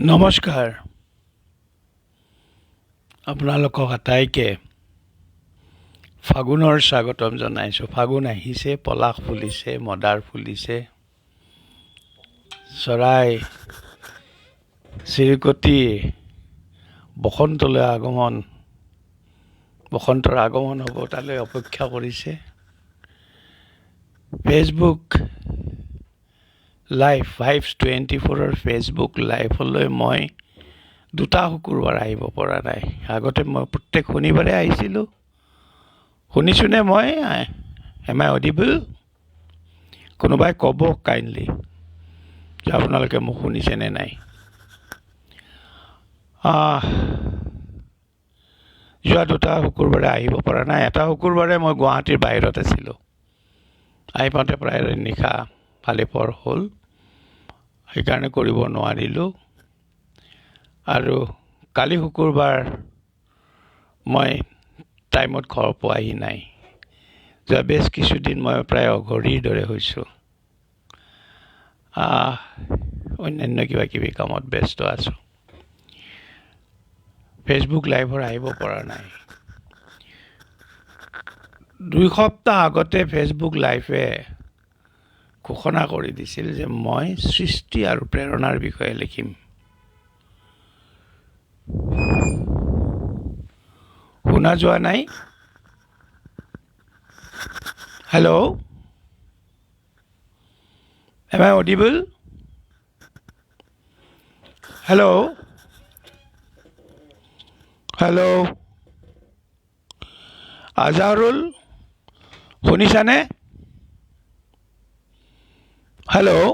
নমস্কাৰ আপোনালোকক আটাইকে ফাগুনৰ স্বাগতম জনাইছোঁ। ফাগুন আহিছে, পলাশ ফুলিছে, মদাৰ ফুলিছে, চৰাই চিৰিকটি বসন্তৰ আগমন হ'ব তালৈ অপেক্ষা কৰিছে। ফেচবুক লাইভ 524 ফেচবুক লাইভলৈ মই দুটা শুকুৰবাৰ আহিব পৰা নাই। আগতে মই প্ৰত্যেক শনিবাৰে আহিছিলোঁ। শুনিছোঁনে মই? M I audible? কোনোবাই ক'ব কাইণ্ডলি যে আপোনালোকে মোক শুনিছেনে নাই। যোৱা দুটা শুকুৰবাৰে আহিব পৰা নাই। এটা শুকুৰবাৰে মই গুৱাহাটীৰ বাহিৰত আছিলোঁ। আহি পাওঁতে প্ৰায় নিশা ভালে পৰ হ'ল, সেইকাৰণে কৰিব নোৱাৰিলোঁ। আৰু কালি শুকুৰবাৰ মই টাইমত ঘৰ পোৱাহি নাই। যোৱা বেছ কিছুদিন মই প্ৰায় অঘৰীৰ দৰে হৈছোঁ। অন্যান্য কিবা কিবি কামত ব্যস্ত আছোঁ। ফেচবুক লাইভৰ আহিব পৰা নাই। 2 সপ্তাহ আগতে ফেচবুক লাইভে ঘোষণা কৰি দিছিল যে মই সৃষ্টি আৰু প্ৰেৰণাৰ বিষয়ে লিখিম। শুনা যোৱা নাই? Hello', am I audible? Hello', hello', Azarul শুনিছানে? হেল্ল',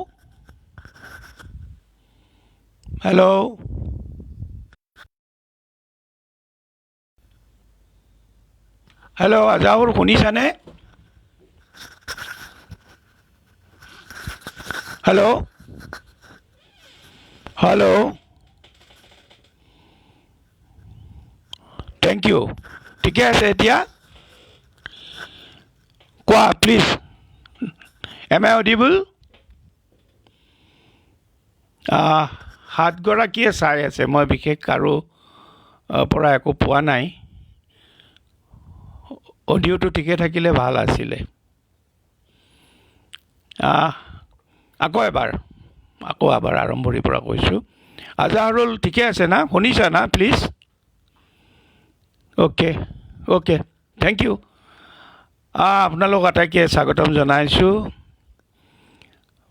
হেল্ল', হেল্ল', আজাউৰ শুনিছানে? Hello', hello', thank you. ঠিকে আছে এতিয়া? কোৱা প্লিজ। M I audible? 7 গৰাকীয়ে চাই আছে। মই বিশেষ কাৰো পৰা একো পোৱা নাই। অডিঅ'টো ঠিকে থাকিলে ভাল আছিলে। আকৌ এবাৰ আৰম্ভণিৰ পৰা কৈছোঁ। আজাহৰুল ঠিকে আছে না? শুনিছা না? প্লিজ। Okay thank you. আপোনালোক আটাইকে স্বাগতম জনাইছোঁ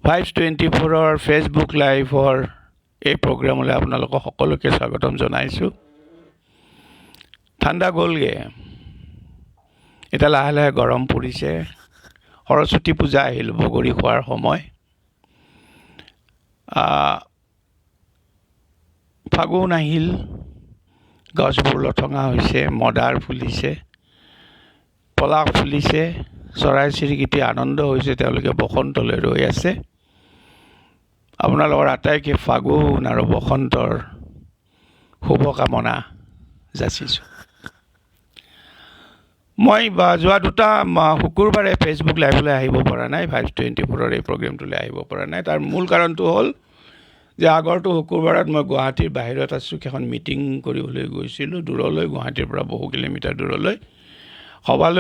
524 ফেচবুক লাইভৰ এই প্ৰগ্ৰামলৈ আপোনালোকক সকলোকে স্বাগতম জনাইছোঁ। ঠাণ্ডা গ'লগৈ, এতিয়া লাহে লাহে গৰম পৰিছে। সৰস্বতী পূজা আহিল, বগৰী খোৱাৰ সময়। ফাগুন আহিল, গছবোৰ লঠঙা হৈছে, মদাৰ ফুলিছে, পলাশ ফুলিছে, চৰাই চিৰিকটি আনন্দ হৈছে, তেওঁলোকে বসন্তলৈ ৰৈ আছে। আপোনালোকৰ আটাইকে ফাগুন আৰু বসন্তৰ শুভকামনা যাচিছোঁ। মই যোৱা দুটা শুকুৰবাৰে ফেচবুক লাইভলৈ আহিব পৰা নাই, 524 এই প্ৰগ্ৰেমটোলৈ আহিব পৰা নাই। তাৰ মূল কাৰণটো হ'ল যে আগৰটো শুকুৰবাৰত মই গুৱাহাটীৰ বাহিৰত আছোঁ। এখন মিটিং কৰিবলৈ গৈছিলোঁ দূৰলৈ, গুৱাহাটীৰ পৰা বহু কিলোমিটাৰ দূৰলৈ। সভাৰ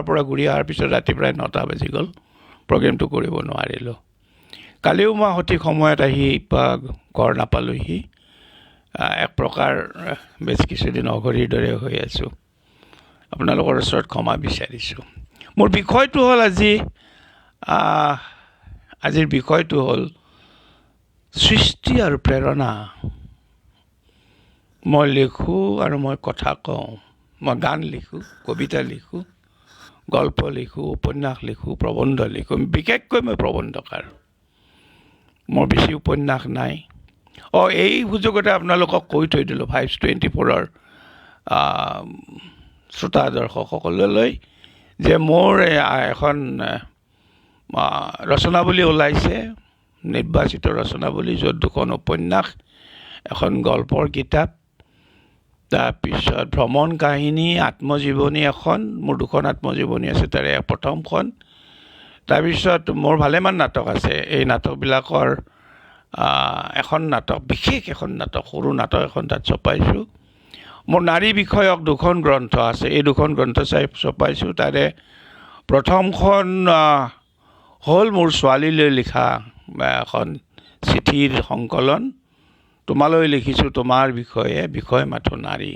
পৰা ঘূৰি অহাৰ পিছত ৰাতি প্ৰায় 9টা বাজি গ'ল। প্ৰগ্ৰেমটো কৰিব নোৱাৰিলোঁ। কালিও মই সঠিক সময়ত আহি ঘৰ নাপালোঁহি। এক প্ৰকাৰ বেছ কিছুদিন অঘৰীৰ দৰে হৈ আছোঁ। আপোনালোকৰ ওচৰত ক্ষমা বিচাৰিছোঁ। মোৰ বিষয়টো হ'ল আজিৰ বিষয়টো হ'ল সৃষ্টি আৰু প্ৰেৰণা। মই লিখোঁ আৰু মই কথা কওঁ। মই গান লিখোঁ, কবিতা লিখোঁ, গল্প লিখোঁ, উপন্যাস লিখোঁ, প্ৰবন্ধ লিখোঁ। বিশেষকৈ মই প্ৰবন্ধকাৰ। মোৰ বেছি উপন্যাস নাই। এই সুযোগতে আপোনালোকক কৈ থৈ দিলোঁ 524 শ্ৰোতা দৰ্শকসকললৈ যে মোৰ এখন ৰচনাৱলী ওলাইছে, নিৰ্বাচিত ৰচনাৱলী, য'ত 2খন উপন্যাস, এখন গল্পৰ কিতাপ, তাৰপিছত ভ্ৰমণ কাহিনী, আত্মজীৱনী এখন, মোৰ 2খন আত্মজীৱনী আছে, তাৰে প্ৰথমখন। তাৰপিছত মোৰ ভালেমান নাটক আছে। এই নাটকবিলাকৰ এখন নাটক, বিশেষ এখন নাটক, সৰু নাটক এখন তাত ছপাইছোঁ। মোৰ নাৰী বিষয়ক 2খন গ্ৰন্থ আছে, এই 2খন গ্ৰন্থ ছপাইছোঁ। তাৰে প্ৰথমখন হ'ল মোৰ ছোৱালীলৈ লিখা এখন চিঠিৰ সংকলন। তোমালৈ লিখিছোঁ তোমাৰ বিষয়ে, বিষয় মাথো নাৰী।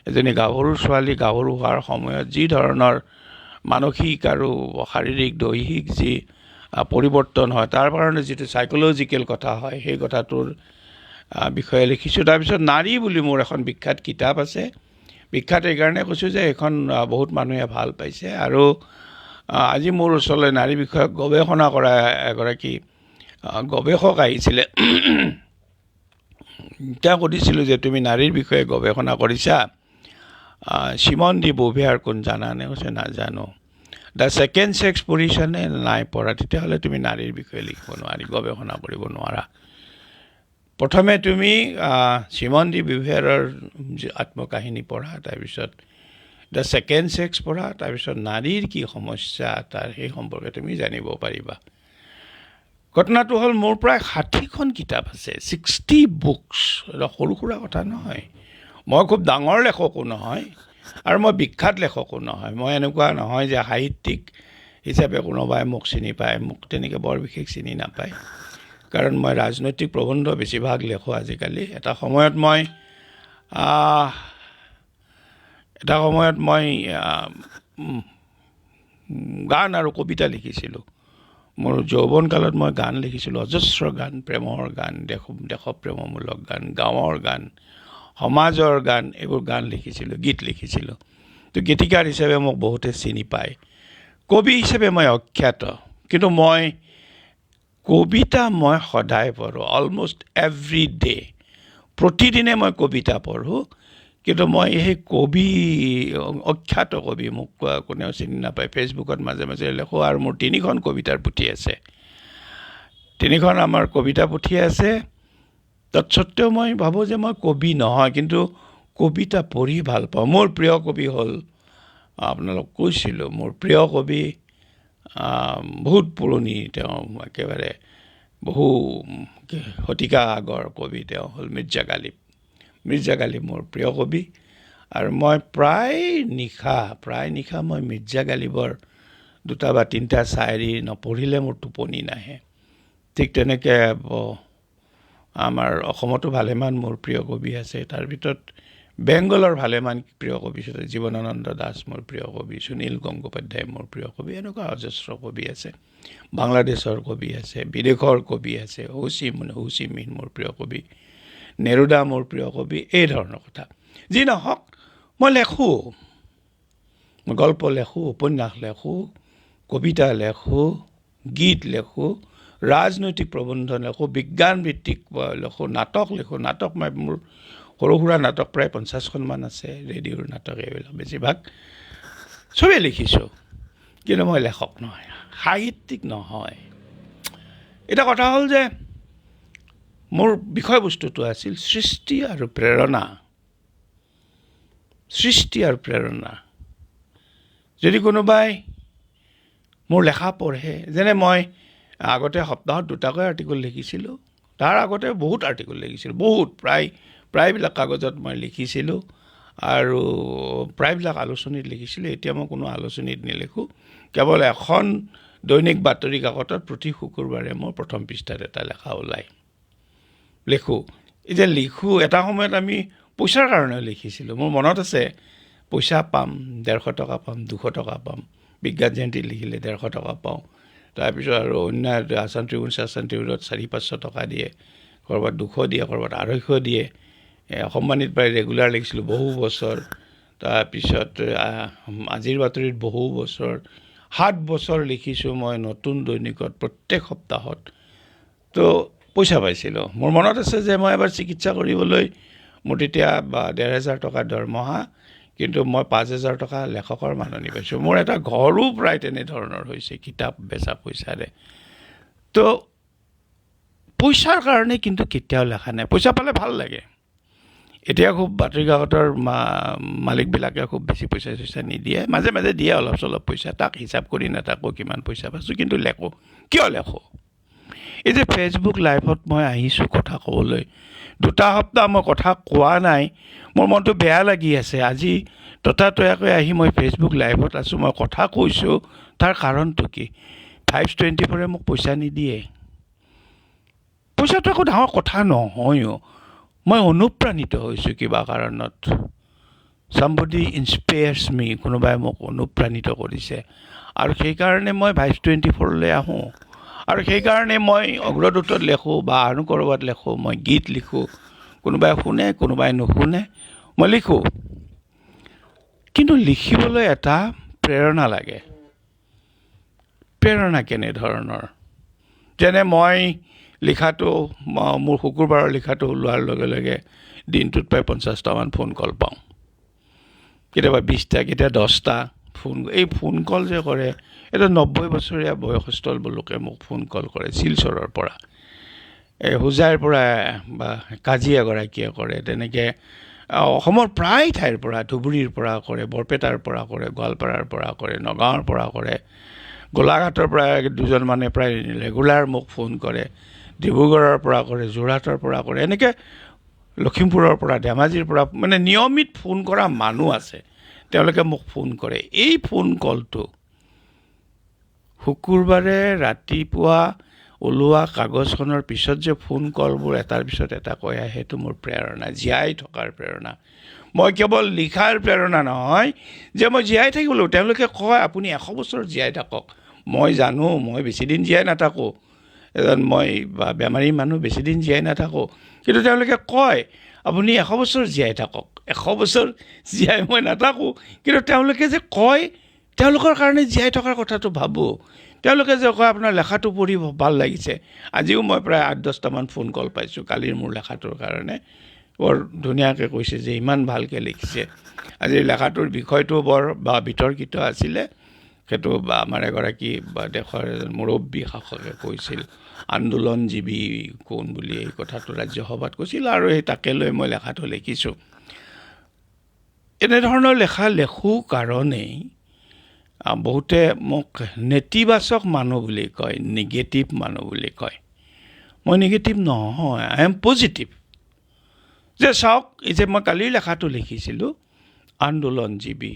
এজনী গাভৰু ছোৱালী গাভৰু হোৱাৰ সময়ত যি ধৰণৰ মানসিক আৰু শাৰীৰিক দৈহিক যি পৰিৱৰ্তন হয়, তাৰ কাৰণে যিটো চাইক'লজিকেল কথা হয়, সেই কথাটোৰ বিষয়ে লিখিছোঁ। তাৰপিছত নাৰী বুলি মোৰ এখন বিখ্যাত কিতাপ আছে। বিখ্যাত এইকাৰণে কৈছোঁ যে এইখন বহুত মানুহে ভাল পাইছে। আৰু আজি মোৰ ওচৰলৈ নাৰী বিষয়ক গৱেষণা কৰা এগৰাকী গৱেষক আহিছিলে। তেওঁ সুধিছিলোঁ যে তুমি নাৰীৰ বিষয়ে গৱেষণা কৰিছা, চিমন ডি বুভিয়াৰ কোন জানানে? কৈছে নাজানো। দ্য ছেকেণ্ড ছেক্স পঢ়িছানে? নাই পঢ়া। তেতিয়াহ'লে তুমি নাৰীৰ বিষয়ে লিখিব নোৱাৰি, গৱেষণা কৰিব নোৱাৰা। প্ৰথমে তুমি চিমন ডি বুভিয়াৰৰ আত্মকাহিনী পঢ়া, তাৰপিছত দ্য ছেকেণ্ড ছেক্স পঢ়া, তাৰপিছত নাৰীৰ কি সমস্যা তাৰ সেই সম্পৰ্কে তুমি জানিব পাৰিবা। ঘটনাটো হ'ল মোৰ প্ৰায় 60খন কিতাপ আছে, 60 বুকছ। এটা সৰু সুৰা কথা নহয়। মই খুব ডাঙৰ লেখকো নহয় আৰু মই বিখ্যাত লেখকো নহয়। মই এনেকুৱা নহয় যে সাহিত্যিক হিচাপে কোনোবাই মোক চিনি পায়, মোক তেনেকৈ বৰ বিশেষ চিনি নাপায়। কাৰণ মই ৰাজনৈতিক প্ৰবন্ধ বেছিভাগ লেখোঁ আজিকালি। এটা সময়ত মই গান আৰু কবিতা লিখিছিলোঁ। মোৰ যৌৱনকালত মই গান লিখিছিলোঁ, অজস্ৰ গান, প্ৰেমৰ গান, দেশপ্ৰেমমূলক গান, গাঁৱৰ গান, সমাজৰ গান, এইবোৰ গান লিখিছিলোঁ, গীত লিখিছিলোঁ। তো গীতিকাৰ হিচাপে মোক বহুতে চিনি পায়। কবি হিচাপে মই অখ্যাত, কিন্তু মই কবিতা মই সদায় পঢ়োঁ, অলমষ্ট এভৰি ডে। প্ৰতিদিনে মই কবিতা পঢ়োঁ, কিন্তু মই সেই অখ্যাত কবি, মোক কোনেও চিনি নাপায়। ফেচবুকত মাজে মাজে লেখোঁ আৰু মোৰ 3খন কবিতাৰ পুথি আছে, 3খন আমাৰ কবিতা পুথি আছে। তৎসত্ত্বেও মই ভাবোঁ যে মই কবি নহয়, কিন্তু কবিতা পঢ়ি ভাল পাওঁ। মোৰ প্ৰিয় কবি হ'ল, আপোনালোক কৈছিলোঁ, মোৰ প্ৰিয় কবি বহুত পুৰণি, তেওঁ একেবাৰে বহু শতিকা আগৰ কবি, তেওঁ হ'ল মিৰ্জা গালিব। মিৰ্জা গালিব মোৰ প্ৰিয় কবি। আৰু মই প্ৰায় নিশা মই মিৰ্জা গালিবৰ 2 বা 3টা শায়েৰী নপঢ়িলে মোৰ টোপনি নাহে। ঠিক তেনেকৈ আমাৰ অসমতো ভালেমান মোৰ প্ৰিয় কবি আছে। তাৰ ভিতৰত বেংগলৰ ভালেমান প্ৰিয় কবি আছে। জীৱনানন্দ দাস মোৰ প্ৰিয় কবি, সুনীল গংগোপাধ্যায় মোৰ প্ৰিয় কবি, এনেকুৱা অজস্ৰ কবি আছে। বাংলাদেশৰ কবি আছে, বিদেশৰ কবি আছে। হৌচি মিন মোৰ প্ৰিয় কবি, নেৰুদা মোৰ প্ৰিয় কবি, এই ধৰণৰ কথা। যি নহওক, মই লেখোঁ, মই গল্প লেখোঁ, উপন্যাস লেখোঁ, কবিতা লেখোঁ, গীত লেখোঁ, ৰাজনৈতিক প্ৰবন্ধ লেখোঁ, বিজ্ঞান ভিত্তিক লেখোঁ, নাটক লেখোঁ। নাটক মোৰ সৰু সুৰা নাটক প্ৰায় 50খনমান আছে, ৰেডিঅ'ৰ নাটক, এইবিলাক বেছিভাগ চবেই লিখিছোঁ, কিন্তু মই লেখক নহয়, সাহিত্যিক নহয়। এটা কথা হ'ল যে মোৰ বিষয়বস্তুটো আছিল সৃষ্টি আৰু প্ৰেৰণা। যদি কোনোবাই মোৰ লেখা পঢ়ে, যেনে মই আগতে সপ্তাহত 2টাকৈ আৰ্টিকল লিখিছিলোঁ, তাৰ আগতে বহুত আৰ্টিকল লিখিছিলোঁ, প্ৰায়বিলাক কাগজত মই লিখিছিলোঁ আৰু প্ৰায়বিলাক আলোচনীত লিখিছিলোঁ। এতিয়া মই কোনো আলোচনীত নিলিখোঁ, কেৱল এখন দৈনিক বাতৰি কাকতত প্ৰতি শুকুৰবাৰে মোৰ প্ৰথম পৃষ্ঠাত এটা লেখা ওলায়, লিখোঁ। এই যে লিখোঁ, এটা সময়ত আমি পইচাৰ কাৰণে লিখিছিলোঁ। মোৰ মনত আছে, পইচা পাম, 150 টকা পাম, 200 টকা পাম। বিজ্ঞান জয়ন্তীত লিখিলে 150 টকা পাওঁ। তাৰপিছত আৰু অন্য আছাম ট্ৰিবিউনত 400-500 টকা দিয়ে, ক'ৰবাত 200 দিয়ে, ক'ৰবাত 250 দিয়ে। সম্মানিত প্ৰায় ৰেগুলাৰ লিখিছিলোঁ বহু বছৰ। তাৰপিছত আজিৰ বাতৰিত বহু বছৰ, 7 বছৰ লিখিছোঁ মই নতুন দৈনিকত প্ৰত্যেক সপ্তাহত। তো পইচা পাইছিলোঁ। মোৰ মনত আছে যে মই এবাৰ চিকিৎসা কৰিবলৈ, মোৰ তেতিয়া 1,500 টকা দৰমহা, কিন্তু মই 5,000 টকা লেখকৰ মাননি পাইছোঁ। মোৰ এটা ঘৰো প্ৰায় তেনেধৰণৰ হৈছে, কিতাপ বেচা পইচাৰে। তো পইচাৰ কাৰণে কিন্তু কেতিয়াও লেখা নাই। পইচা পালে ভাল লাগে। এতিয়া খুব বাতৰি কাকতৰ মালিকবিলাকে খুব বেছি পইচা নিদিয়ে, মাজে মাজে দিয়ে অলপ চলপ পইচা, তাক হিচাপ কৰি নাথাকোঁ কিমান পইচা পাইছোঁ, কিন্তু লেখোঁ। কিয় লেখোঁ? এই যে ফেচবুক লাইভত মই আহিছোঁ কথা ক'বলৈ, 2 সপ্তাহ মই কথা কোৱা নাই, মোৰ মনটো বেয়া লাগি আছে। আজি ততাতৈয়াকৈ আহি মই ফেচবুক লাইভত আছোঁ, মই কথা কৈছোঁ, তাৰ কাৰণটো কি? 524 মোক পইচা নিদিয়ে। পইচাটো একো ডাঙৰ কথা নহয়ও, মই অনুপ্ৰাণিত হৈছোঁ কিবা কাৰণত। somebody inspires me, কোনোবাই মোক অনুপ্ৰাণিত কৰিছে, আৰু সেইকাৰণে মই 524লৈ আহোঁ, আৰু সেইকাৰণে মই অগ্ৰদূতত লিখোঁ বা আন ক'ৰবাত লিখোঁ, মই গীত লিখোঁ, কোনোবাই শুনে কোনোবাই নুশুনে, মই লিখোঁ। কিন্তু লিখিবলৈ এটা প্ৰেৰণা লাগে। প্ৰেৰণা কেনেধৰণৰ? যেনে মই লিখাটো, মোৰ শুকুৰবাৰৰ লিখাটো ওলোৱাৰ লগে লগে দিনটোত প্ৰায় 50টামান ফোন কল পাওঁ, কেতিয়াবা 20টা, কেতিয়াবা 10টা ফোন। এই ফোন কল যে কৰে, এটা 90 বছৰীয়া বয়সস্থ লোকে মোক ফোন কল কৰে শিলচৰৰ পৰা, এই হোজাইৰ পৰা বা কাজী এগৰাকীয়ে কৰে, তেনেকৈ অসমৰ প্ৰায় ঠাইৰ পৰা, ধুবুৰীৰ পৰা কৰে, বৰপেটাৰ পৰা কৰে, গোৱালপাৰাৰ পৰা কৰে, নগাঁৱৰ পৰা কৰে, গোলাঘাটৰ পৰা 2জন মানে প্ৰায় ৰেগুলাৰ মোক ফোন কৰে, ডিব্ৰুগড়ৰ পৰা কৰে, যোৰহাটৰ পৰা কৰে, এনেকৈ লখিমপুৰৰ পৰা, ধেমাজিৰ পৰা, মানে নিয়মিত ফোন কৰা মানুহ আছে, তেওঁলোকে মোক ফোন কৰে। এই ফোন কলটো শুকুৰবাৰে ৰাতিপুৱা ওলোৱা কাগজখনৰ পিছত যে ফোন কলবোৰ এটাৰ পিছত এটা কৈ আহে, সেইটো মোৰ প্ৰেৰণা, জীয়াই থকাৰ প্ৰেৰণা। মই কেৱল লিখাৰ প্ৰেৰণা নহয় যে মই জীয়াই থাকিবলৈ, তেওঁলোকে কয় আপুনি 100 বছৰ জীয়াই থাকক। মই জানো মই বেছিদিন জীয়াই নাথাকোঁ, এজন মই বা বেমাৰী মানুহ বেছিদিন জীয়াই নাথাকোঁ, কিন্তু তেওঁলোকে কয় আপুনি 100 বছৰ জীয়াই থাকক। 100 বছৰ জীয়াই মই নাথাকোঁ, কিন্তু তেওঁলোকে যে কয়, তেওঁলোকৰ কাৰণে জীয়াই থকাৰ কথাটো ভাবোঁ। তেওঁলোকে যে কয় আপোনাৰ লেখাটো পঢ়ি ভাল লাগিছে, আজিও মই প্ৰায় 8-10টামান ফোন কল পাইছোঁ কালিৰ মোৰ লেখাটোৰ কাৰণে। বৰ ধুনীয়াকৈ কৈছে যে ইমান ভালকৈ লিখিছে, আজিৰ লেখাটোৰ বিষয়টো বৰ বিতৰ্কিত আছিলে, সেইটো আমাৰ এগৰাকী দেশৰ এজন মুৰব্বী শাসকে কৈছিল, আন্দোলনজীৱী কোন বুলি এই কথাটো ৰাজ্যসভাত কৈছিল, আৰু এই তাকে লৈ মই লেখাটো লিখিছোঁ। এনেধৰণৰ লেখা লেখোঁ কাৰণেই বহুতে মোক নেতিবাচক মানুহ বুলি কয়, নিগেটিভ মানুহ বুলি কয়। মই নিগেটিভ নহয়, আই এম পজিটিভ। যে চাওক, এই যে মই কালিৰ লেখাটো লিখিছিলোঁ, আন্দোলনজীৱী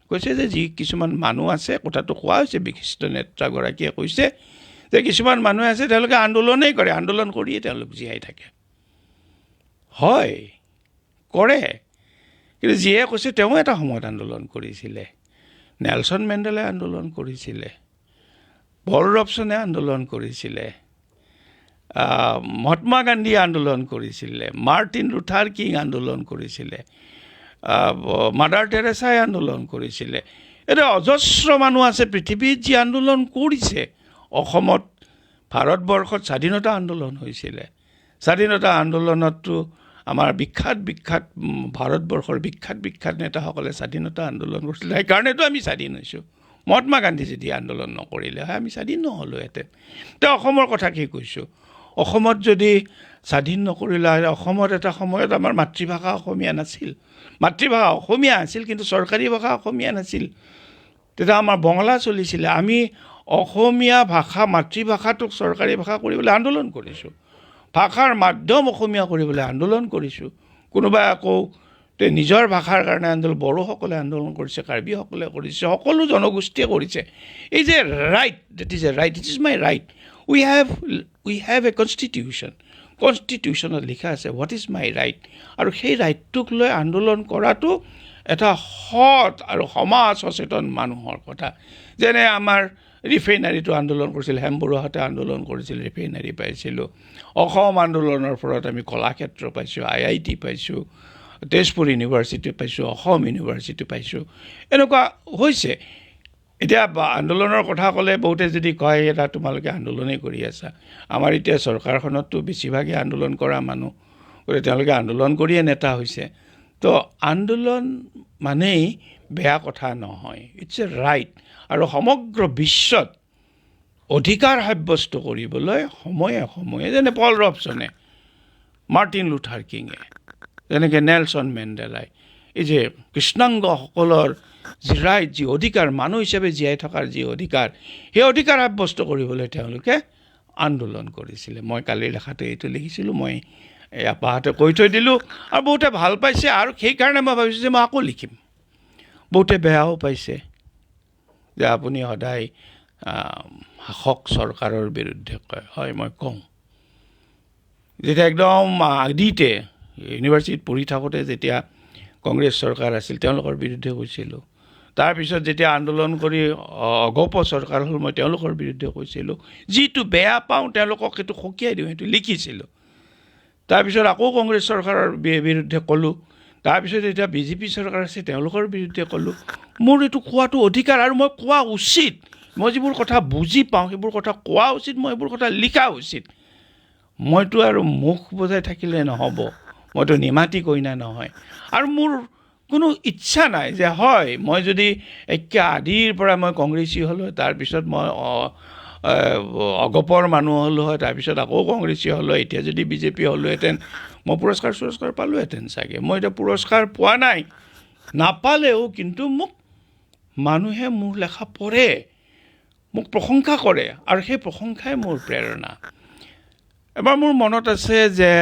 কৈছে যে যি কিছুমান মানুহ আছে, কথাটো কোৱা হৈছে, বিশিষ্ট নেতাগৰাকীয়ে কৈছে যে কিছুমান মানুহ আছে তেওঁলোকে আন্দোলনেই কৰে, আন্দোলন কৰিয়ে তেওঁলোক জীয়াই থাকে। হয়, কৰে, কিন্তু যিয়ে কৈছে তেওঁ এটা সময়ত আন্দোলন কৰিছিলে, নেলছন মেণ্ডেলাই আন্দোলন কৰিছিলে, বৰৰপচনে আন্দোলন কৰিছিলে, মহাত্মা গান্ধীয়ে আন্দোলন কৰিছিলে, মাৰ্টিন লুথাৰ কিং আন্দোলন কৰিছিলে, মাদাৰ টেৰেছাই আন্দোলন কৰিছিলে। এতিয়া অজস্ৰ মানুহ আছে পৃথিৱীত যি আন্দোলন কৰিছে। অসমত, ভাৰতবৰ্ষত স্বাধীনতা আন্দোলন হৈছিলে। স্বাধীনতা আন্দোলনততো আমাৰ বিখ্যাত ভাৰতবৰ্ষৰ বিখ্যাত নেতাসকলে স্বাধীনতা আন্দোলন কৰিছিলে, সেইকাৰণেতো আমি স্বাধীন হৈছোঁ। মহাত্মা গান্ধী যদি আন্দোলন নকৰিলে হয় আমি স্বাধীন নহ'লোহেঁতেন। তো অসমৰ কথা কি কৈছোঁ, অসমত যদি স্বাধীন নকৰিলে হয়, অসমত এটা সময়ত আমাৰ মাতৃভাষা অসমীয়া নাছিল, মাতৃভাষা অসমীয়া আছিল কিন্তু চৰকাৰী ভাষা অসমীয়া নাছিল। তেতিয়া আমাৰ বঙলা চলিছিলে, আমি অসমীয়া ভাষা মাতৃভাষাটোক চৰকাৰী ভাষা কৰিবলৈ আন্দোলন কৰিছোঁ, ভাষাৰ মাধ্যম অসমীয়া কৰিবলৈ আন্দোলন কৰিছোঁ। কোনোবাই আকৌ নিজৰ ভাষাৰ কাৰণে আন্দোলন, বড়োসকলে আন্দোলন কৰিছে, কাৰ্বিসকলে কৰিছে, সকলো জনগোষ্ঠীয়ে কৰিছে। এই যে right, that is a right, it is my right, we have a constitution, কনষ্টিটিউশ্যনত লিখা আছে হোৱাট ইজ মাই ৰাইট, আৰু সেই ৰাইটটোক লৈ আন্দোলন কৰাটো এটা সৎ আৰু সমাজ সচেতন মানুহৰ কথা। যেনে আমাৰ ৰিফাইনাৰীটো আন্দোলন কৰিছিল, বৰুৱাহঁতে আন্দোলন কৰিছিল, ৰিফাইনাৰী পাইছিলোঁ। অসম আন্দোলনৰ ফলত আমি কলাক্ষেত্ৰ পাইছোঁ, IIT পাইছোঁ, তেজপুৰ ইউনিভাৰ্চিটি পাইছোঁ, অসম ইউনিভাৰ্চিটি পাইছোঁ, এনেকুৱা হৈছে। এতিয়া আন্দোলনৰ কথা ক'লে বহুতে যদি কয় এটা তোমালোকে আন্দোলনেই কৰি আছা, আমাৰ এতিয়া চৰকাৰখনততো বেছিভাগেই আন্দোলন কৰা মানুহ, গতিকে তেওঁলোকে আন্দোলন কৰিয়ে নেতা হৈছে। তো আন্দোলন মানেই বেয়া কথা নহয়, ইটছ এ ৰাইট। আৰু সমগ্ৰ বিশ্বত অধিকাৰ সাব্যস্ত কৰিবলৈ সময়ে সময়ে, যেনে পল ৰবচনে, মাৰ্টিন লুথাৰ কিঙে, যেনেকৈ নেলছন মেণ্ডেলাই, এই যে কৃষ্ণাংগসকলৰ যি ৰাইট, যি অধিকাৰ, মানুহ হিচাপে জীয়াই থকাৰ যি অধিকাৰ, সেই অধিকাৰ সাব্যস্ত কৰিবলৈ তেওঁলোকে আন্দোলন কৰিছিলে মই কালি লেখাতে এইটো লিখিছিলোঁ মই আপাহঁতে কৈ থৈ দিলোঁ আৰু বহুতে ভাল পাইছে আৰু সেইকাৰণে মই ভাবিছোঁ যে মই আকৌ লিখিম বহুতে বেয়াও পাইছে যে আপুনি সদায় শাসক চৰকাৰৰ বিৰুদ্ধে কয় হয় মই কওঁ যেতিয়া একদম আদিতে ইউনিভাৰ্চিটিত পঢ়ি থাকোঁতে যেতিয়া কংগ্ৰেছ চৰকাৰ আছিল তেওঁলোকৰ বিৰুদ্ধে কৈছিলোঁ তাৰপিছত যেতিয়া আন্দোলন কৰি অগপ চৰকাৰ হ'ল মই তেওঁলোকৰ বিৰুদ্ধে কৈছিলোঁ যিটো বেয়া পাওঁ তেওঁলোকক সেইটো সকীয়াই দিওঁ সেইটো লিখিছিলোঁ তাৰপিছত আকৌ কংগ্ৰেছ চৰকাৰৰ বিৰুদ্ধে ক'লোঁ তাৰপিছত এতিয়া বিজেপি চৰকাৰ আছে তেওঁলোকৰ বিৰুদ্ধে ক'লোঁ মোৰ এইটো কোৱাটো অধিকাৰ আৰু মই কোৱা উচিত মই যিবোৰ কথা বুজি পাওঁ সেইবোৰ কথা কোৱা উচিত মই এইবোৰ কথা লিখা উচিত মইতো আৰু মুখ বজাই থাকিলে নহ'ব মইতো নিমাতি কইনা নহয় আৰু মোৰ কোনো ইচ্ছা নাই যে হয় মই যদি একে আদিৰ পৰা মই কংগ্ৰেছী হ'লোঁ তাৰপিছত মই অগপৰ মানুহ হ'লোঁ হয় তাৰপিছত আকৌ কংগ্ৰেছী হ'লোঁ এতিয়া যদি বিজেপি হ'লোহেঁতেন মই পুৰস্কাৰ পালোহেঁতেন চাগে মই এতিয়া পুৰস্কাৰ পোৱা নাই নাপালেও কিন্তু মোক মানুহে মোৰ লেখা পঢ়ে মোক প্ৰশংসা কৰে আৰু সেই প্ৰশংসাই মোৰ প্ৰেৰণা এবাৰ মোৰ মনত আছে যে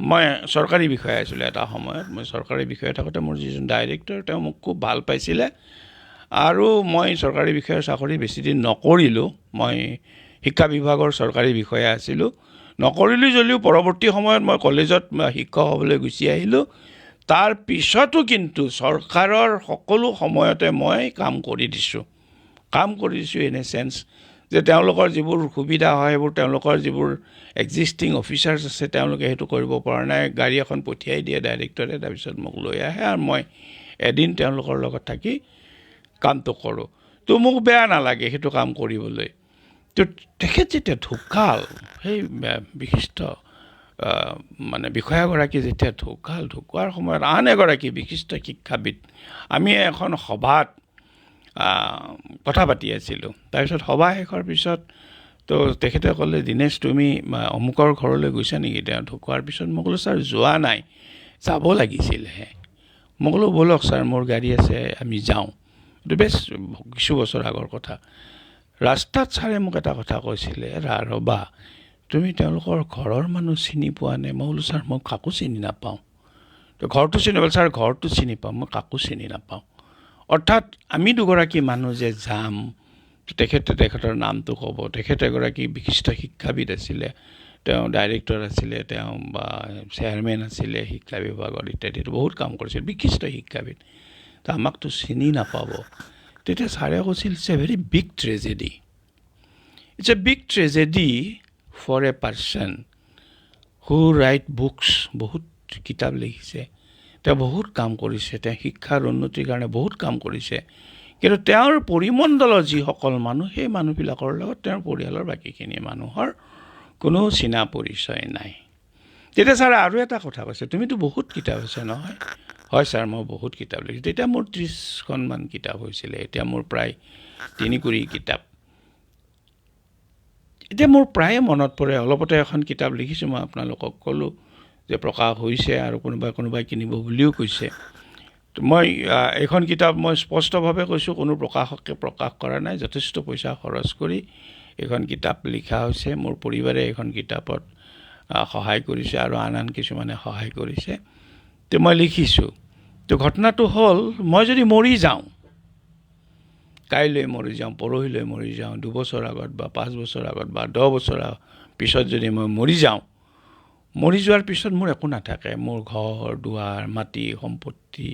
মই চৰকাৰী বিষয়া আছিলোঁ এটা সময়ত মই চৰকাৰী বিষয়া থাকোঁতে মোৰ যিজন ডাইৰেক্টৰ তেওঁ মোক খুব ভাল পাইছিলে আৰু মই চৰকাৰী বিষয়াৰ চাকৰি বেছিদিন নকৰিলোঁ মই শিক্ষা বিভাগৰ চৰকাৰী বিষয়া আছিলোঁ নকৰিলোঁ যদিও পৰৱৰ্তী সময়ত মই কলেজত শিক্ষক হ'বলৈ গুচি আহিলোঁ তাৰ পিছতো কিন্তু চৰকাৰৰ সকলো সময়তে মই কাম কৰি দিছোঁ ইন এ চেন্স যে তেওঁলোকৰ যিবোৰ সুবিধা হয় সেইবোৰ তেওঁলোকৰ যিবোৰ এক্সিষ্টিং অফিচাৰ্ছ আছে তেওঁলোকে সেইটো কৰিব পৰা নাই গাড়ী এখন পঠিয়াই দিয়ে ডাইৰেক্টৰে তাৰপিছত মোক লৈ আহে আৰু মই এদিন তেওঁলোকৰ লগত থাকি কামটো কৰোঁ তো মোক বেয়া নালাগে সেইটো কাম কৰিবলৈ তো তেখেত যেতিয়া ঢুকাল সেই বিশিষ্ট মানে বিষয়াগৰাকী যেতিয়া ঢুকোৱাৰ সময়ত আন এগৰাকী বিশিষ্ট শিক্ষাবিদ আমি এখন সভাত কথা পাতি আছিলোঁ তাৰপিছত সভা শেষৰ পিছত তো তেখেতে ক'লে দিনেশ তুমি অমুকৰ ঘৰলৈ গৈছা নেকি তেওঁ ঢুকোৱাৰ পিছত মই ক'লোঁ ছাৰ যোৱা নাই যাব লাগিছিলহে মই ক'লোঁ ব'লক ছাৰ মোৰ গাড়ী আছে আমি যাওঁ এইটো বেছ কিছু বছৰ আগৰ কথা ৰাস্তাত ছাৰে মোক এটা কথা কৈছিলে ৰবা তুমি তেওঁলোকৰ ঘৰৰ মানুহ চিনি পোৱা নে মই বোলো ছাৰ মই কাকো চিনি নাপাওঁ তো ঘৰটো চিনি পালোঁ ছাৰ ঘৰটো চিনি পাওঁ মই কাকো চিনি নাপাওঁ অৰ্থাৎ আমি দুগৰাকী মানুহ যে যাম তেখেতৰ নামটো ক'ব তেখেত এগৰাকী বিশিষ্ট শিক্ষাবিদ আছিলে তেওঁ ডাইৰেক্টৰ আছিলে তেওঁ বা চেয়াৰমেন আছিলে শিক্ষা বিভাগৰ ইত্যাদি বহুত কাম কৰিছিল বিশিষ্ট শিক্ষাবিদ তো আমাকতো চিনি নাপাব তেতিয়া ছাৰে কৈছিল it's a very big tragedy for a person who write books বহুত কিতাপ লিখিছে তেওঁ বহুত কাম কৰিছে তেওঁ শিক্ষাৰ উন্নতিৰ কাৰণে বহুত কাম কৰিছে কিন্তু তেওঁৰ পৰিমণ্ডলৰ যিসকল মানুহ সেই মানুহবিলাকৰ লগত তেওঁৰ পৰিয়ালৰ বাকীখিনি মানুহৰ কোনো চিনা পৰিচয় নাই তেতিয়া ছাৰে আৰু এটা কথা কৈছে তুমিতো বহুত কিতাপ আছে নহয় হয় ছাৰ মই বহুত কিতাপ লিখিছোঁ তেতিয়া মোৰ 30খনমান কিতাপ হৈছিলে এতিয়া মোৰ প্ৰায় 3 কুৰি কিতাপ এতিয়া মোৰ প্ৰায়ে মনত পৰে অলপতে এখন কিতাপ লিখিছোঁ মই আপোনালোকক ক'লোঁ যে প্ৰকাশ হৈছে আৰু কোনোবাই কিনিব বুলিও কৈছে মই এইখন কিতাপ মই স্পষ্টভাৱে কৈছোঁ কোনো প্ৰকাশকে প্ৰকাশ কৰা নাই যথেষ্ট পইচা খৰচ কৰি এইখন কিতাপ লিখা হৈছে মোৰ পৰিবাৰে এইখন কিতাপত সহায় কৰিছে আৰু আন কিছুমানে সহায় কৰিছে তো মই লিখিছোঁ তো ঘটনাটো হ'ল মই যদি মৰি যাওঁ কাইলৈ মৰি যাওঁ পৰহিলৈ মৰি যাওঁ 2 বছৰ আগত বা 5 বছৰ আগত বা 10 বছৰ পিছত যদি মই মৰি যাওঁ মৰি যোৱাৰ পিছত মোৰ একো নাথাকে মোৰ ঘৰ দুৱাৰ মাটি সম্পত্তি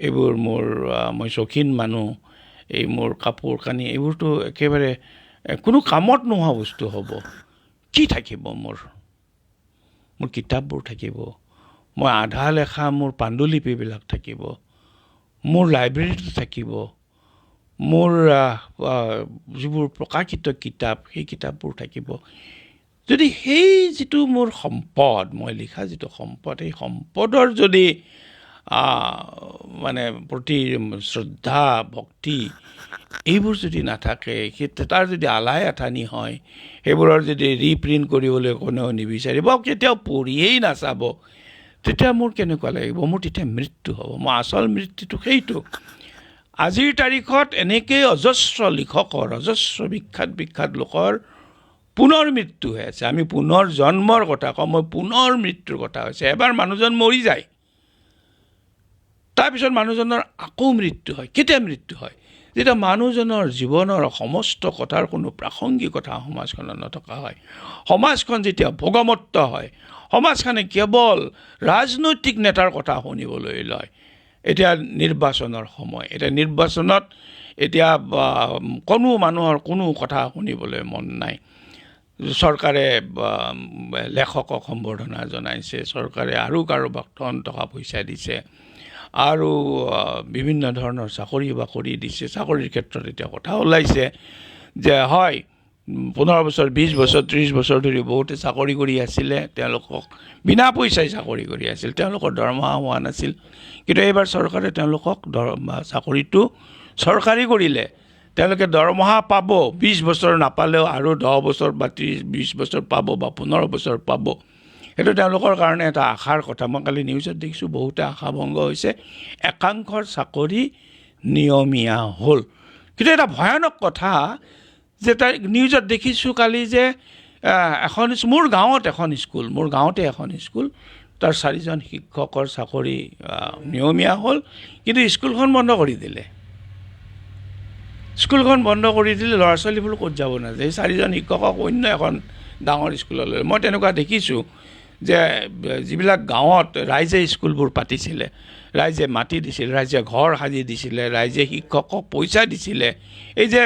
এইবোৰ মোৰ মই চৌখিন মানুহ এই মোৰ কাপোৰ কানি এইবোৰতো একেবাৰে কোনো কামত নোহোৱা বস্তু হ'ব কি থাকিব মোৰ কিতাপবোৰ থাকিব মই আধা লেখা মোৰ পাণ্ডুলিপিবিলাক থাকিব মোৰ লাইব্ৰেৰীটো থাকিব মোৰ যিবোৰ প্ৰকাশিত কিতাপ সেই কিতাপবোৰ থাকিব যদি সেই যিটো মোৰ সম্পদ মই লিখা যিটো সম্পদ এই সম্পদৰ যদি মানে প্ৰতি শ্ৰদ্ধা ভক্তি এইবোৰ যদি নাথাকে তাৰ যদি আলাই আথানি হয় সেইবোৰৰ যদি ৰিপ্ৰিণ্ট কৰিবলৈ কোনেও নিবিচাৰিব কেতিয়াও পঢ়িয়েই নাচাব তেতিয়া মোৰ কেনেকুৱা লাগিব মোৰ তেতিয়া মৃত্যু হ'ব মোৰ আচল মৃত্যুটো সেইটো আজিৰ তাৰিখত এনেকৈ অজস্ৰ লিখকৰ অজস্ৰ বিখ্যাত লোকৰ পুনৰ মৃত্যু হৈ আছে। আমি পুনৰ জন্মৰ কথা কওঁ, মই পুনৰ মৃত্যুৰ কথা হৈছে। এবাৰ মানুহজন মৰি যায়, তাৰপিছত মানুহজনৰ আকৌ মৃত্যু হয়। কেতিয়া মৃত্যু হয়? যেতিয়া মানুহজনৰ জীৱনৰ সমস্ত কথাৰ কোনো প্ৰাসংগিকতা সমাজখনত নথকা হয়। সমাজখন যেতিয়া ভোগমত্ত হয়, সমাজখনে কেৱল ৰাজনৈতিক নেতাৰ কথা শুনিবলৈ লয়। এতিয়া নিৰ্বাচনৰ সময়, এতিয়া নিৰ্বাচনত এতিয়া কোনো মানুহৰ কোনো কথা শুনিবলৈ মন নাই। চৰকাৰে লেখকক সম্বৰ্ধনা জনাইছে, চৰকাৰে আৰু কাৰোবাক টকা পইচা দিছে, আৰু বিভিন্ন ধৰণৰ চাকৰি বাকৰি দিছে। চাকৰিৰ ক্ষেত্ৰত এতিয়া কথা ওলাইছে যে হয় 15 বছৰ 20 বছৰ 30 বছৰ ধৰি বহুতে চাকৰি কৰি আছিলে, তেওঁলোকক বিনা পইচাই চাকৰি কৰি আছিল, তেওঁলোকৰ দৰমহা হোৱা নাছিল। কিন্তু এইবাৰ চৰকাৰে তেওঁলোকক চাকৰিটো চৰকাৰী কৰিলে, তেওঁলোকে দৰমহা পাব। 20 বছৰ নাপালেও আৰু 10 বছৰ বা 20 বছৰ পাব বা 15 বছৰ পাব। সেইটো তেওঁলোকৰ কাৰণে এটা আশাৰ কথা। মই কালি নিউজত দেখিছোঁ বহুতে আশাভংগ হৈছে, একাংশৰ চাকৰি নিয়মীয়া হ'ল। কিন্তু এটা ভয়ানক কথা যে তাই নিউজত দেখিছোঁ কালি যে মোৰ গাঁৱতে এখন স্কুল, তাৰ 4জন শিক্ষকৰ চাকৰি নিয়মীয়া হ'ল, কিন্তু স্কুলখন বন্ধ কৰি দিলে। ল'ৰা ছোৱালীবোৰ ক'ত যাব নাযায়? 4জন শিক্ষকক অন্য এখন ডাঙৰ স্কুললৈ। মই তেনেকুৱা দেখিছোঁ যে যিবিলাক গাঁৱত ৰাইজে স্কুলবোৰ পাতিছিলে, ৰাইজে মাটি দিছিল, ৰাইজে ঘৰ সাজি দিছিলে, ৰাইজে শিক্ষকক পইচা দিছিলে। এই যে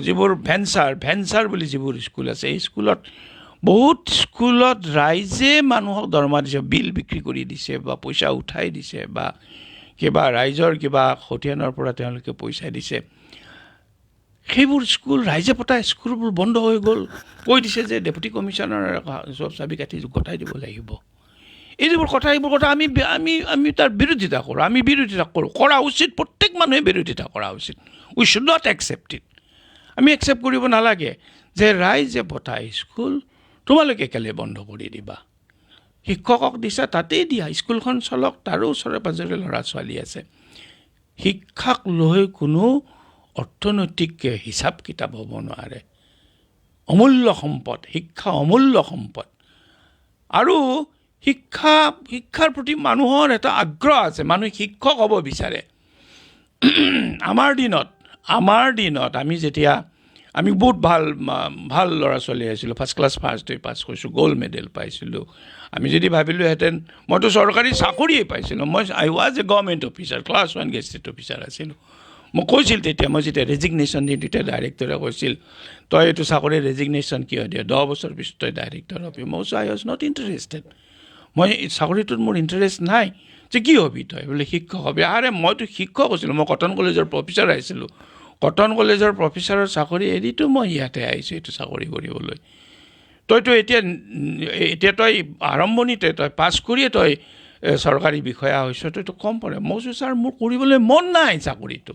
যিবোৰ ভেঞ্চাৰ বুলি যিবোৰ স্কুল আছে, এই স্কুলত বহুত স্কুলত ৰাইজে মানুহক দৰমহা দিছে, বিল বিক্ৰী কৰি দিছে বা পইচা উঠাই দিছে বা কিবা ৰাইজৰ কিবা খতিয়ানৰ পৰা তেওঁলোকে পইচা দিছে। সেইবোৰ স্কুল, ৰাইজে পতা স্কুলবোৰ বন্ধ হৈ গ'ল। কৈ দিছে যে ডেপুটি কমিশ্যনাৰ চব চাবি কাঠি গতাই দিব লাগিব। এইবোৰ কথা আমি তাৰ বিৰোধিতা কৰোঁ, কৰা উচিত। প্ৰত্যেক মানুহে বিৰোধিতা কৰা উচিত। উই শুড নট একচেপ্ট ইট। আমি একচেপ্ট কৰিব নালাগে যে ৰাইজে পতা স্কুল তোমালোকে কেলে বন্ধ কৰি দিবা? শিক্ষকক দিছা, তাতেই দিয়া, স্কুলখন চলক, তাৰো ওচৰে পাঁজৰে ল'ৰা ছোৱালী আছে। শিক্ষাক লৈ কোনো অৰ্থনৈতিক হিচাপ কিতাপ হ'ব নোৱাৰে। অমূল্য সম্পদ, শিক্ষা অমূল্য সম্পদ। আৰু শিক্ষাৰ প্ৰতি মানুহৰ এটা আগ্ৰহ আছে, মানুহে শিক্ষক হ'ব বিচাৰে। আমাৰ দিনত আমি বহুত ভাল ল'ৰা ছোৱালী আছিলোঁ, ফাৰ্ষ্ট ক্লাছ হৈ পাছ কৰিছোঁ, গ'ল্ড মেডেল পাইছিলোঁ। আমি যদি ভাবিলোহেঁতেন, মইতো চৰকাৰী চাকৰিয়েই পাইছিলোঁ, I was a government officer, class 1 gazetted officer আছিলোঁ। মই কৈছিল তেতিয়া, মই যেতিয়া ৰেজিগনেশ্যন দিওঁ তেতিয়া ডাইৰেক্টৰে কৈছিল, তই এইটো চাকৰি ৰেজিগনেশ্যন কিয় দিয়, 10 বছৰ পিছত তই ডাইৰেক্টৰ হবি। মই কৈছোঁ আই ৱাজ নট ইণ্টাৰেষ্টেড, মই চাকৰিটোত মোৰ ইণ্টাৰেষ্ট নাই। যে কি হবি তই? বোলে শিক্ষক হবি। মইতো শিক্ষক হৈছিলোঁ, মই কটন কলেজৰ প্ৰফেচাৰ আহিছিলোঁ। কটন কলেজৰ প্ৰফেচাৰৰ চাকৰি এৰিতো মই ইয়াতে আহিছোঁ এইটো চাকৰি কৰিবলৈ। তইতো এতিয়া তই আৰম্ভণিতে তই পাছ কৰিয়ে তই চৰকাৰী বিষয়া হৈছ, তইতো কম পৰে। মই কৈছোঁ ছাৰ, মোৰ কৰিবলৈ মন নাই চাকৰিটো।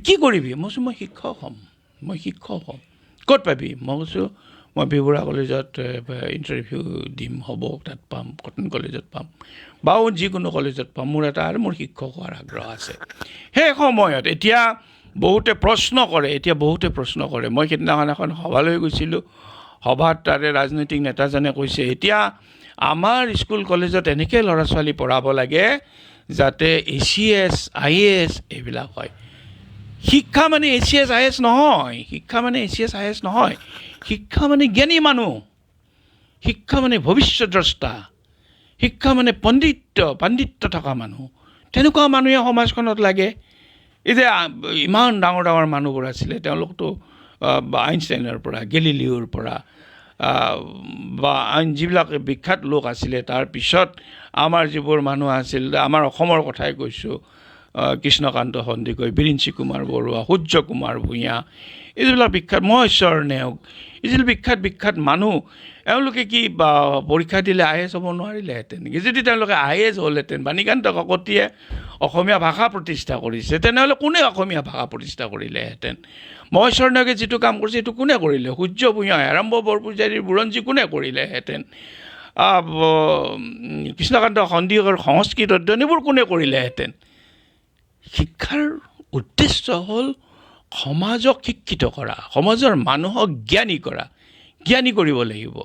কি কৰিবি? মই কৈছোঁ মই শিক্ষক হ'ম। ক'ত পাবি? মই কৈছোঁ মই বিবৰুৱা কলেজত ইণ্টাৰভিউ দিম, হ'ব, তাত পাম, কটন কলেজত পাম বা যিকোনো কলেজত পাম। মোৰ শিক্ষক হোৱাৰ আগ্ৰহ আছে। সেই সময়ত এতিয়া বহুতে প্ৰশ্ন কৰে। মই সেইদিনাখন এখন সভালৈ গৈছিলোঁ, সভাত তাৰে ৰাজনৈতিক নেতাজনে কৈছে, এতিয়া আমাৰ স্কুল কলেজত এনেকৈ ল'ৰা ছোৱালী পঢ়াব লাগে যাতে ACS IAS এইবিলাক হয়। শিক্ষা মানে ACS IAS নহয়, শিক্ষা মানে জ্ঞানী মানুহ, শিক্ষা মানে ভৱিষ্যদ্ৰষ্টা, শিক্ষা মানে পাণ্ডিত্য থকা মানুহ। তেনেকুৱা মানুহে সমাজখনত লাগে। এই যে ইমান ডাঙৰ মানুহবোৰ আছিলে, তেওঁলোকতো আইনষ্টাইনৰ পৰা, গেলিলিঅ'ৰ পৰা বা আন যিবিলাক বিখ্যাত লোক আছিলে, তাৰপিছত আমাৰ যিবোৰ মানুহ আছিল, আমাৰ অসমৰ কথাই কৈছোঁ, কৃষ্ণকান্ত সন্দিকৈ, বিৰিঞ্চি কুমাৰ বৰুৱা, সূৰ্য কুমাৰ ভূঞা, এইবিলাক বিখ্যাত, মহেশ্বৰ নেওগ, এই যিবিলাক বিখ্যাত মানুহ, এওঁলোকে কি পৰীক্ষা দিলে IAS হ'ব নোৱাৰিলেহেঁতেন নেকি? যদি তেওঁলোকে IAS হ'লহেঁতেন, বাণীকান্ত কাকতিয়ে অসমীয়া ভাষা প্ৰতিষ্ঠা কৰিছে, তেনেহ'লে কোনে অসমীয়া ভাষা প্ৰতিষ্ঠা কৰিলেহেঁতেন? মহেশ্বৰ নেওগে যিটো কাম কৰিছে সেইটো কোনে কৰিলে? সূৰ্য ভূঞা, হেৰাম্ব বৰপূজাৰীৰ বুৰঞ্জী কোনে কৰিলেহেঁতেন? কৃষ্ণকান্ত সন্দিকৈৰ সংস্কৃত অধ্যয়ন, এইবোৰ কোনে কৰিলেহেঁতেন? শিক্ষাৰ উদ্দেশ্য হ'ল সমাজক শিক্ষিত কৰা, সমাজৰ মানুহক জ্ঞানী কৰিব লাগিব।